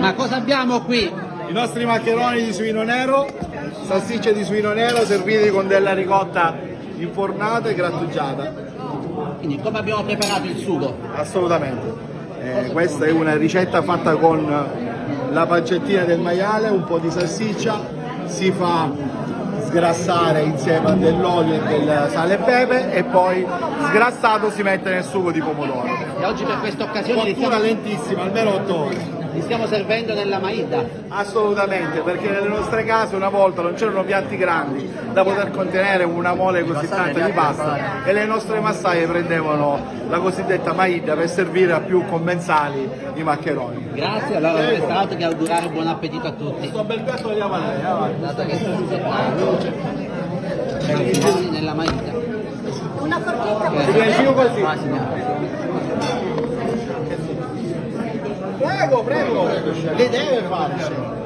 Ma cosa abbiamo qui? I nostri maccheroni di suino nero, salsicce di suino nero serviti con della ricotta infornata e grattugiata. Quindi come abbiamo preparato il sugo? Assolutamente. Questa è una ricetta fatta con la pancettina del maiale, un po' di salsiccia, si fa sgrassare insieme a dell'olio e del sale e pepe e poi sgrassato si mette nel sugo di pomodoro. E oggi per questa occasione Cottura lentissima, almeno 8 ore. li stiamo servendo nella maida. Assolutamente, perché nelle nostre case una volta non c'erano piatti grandi da poter contenere una mole così tanta di pasta e le nostre massaie prendevano la cosiddetta maida per servire a più commensali i maccheroni. Grazie, allora non resta altro che augurare buon appetito a tutti. Questo bel piatto lo diamo a lei, avanti. Dato che sono nella maida. Una forchetta Ti piace così? Ah, signora. Prego, prego, le deve fare.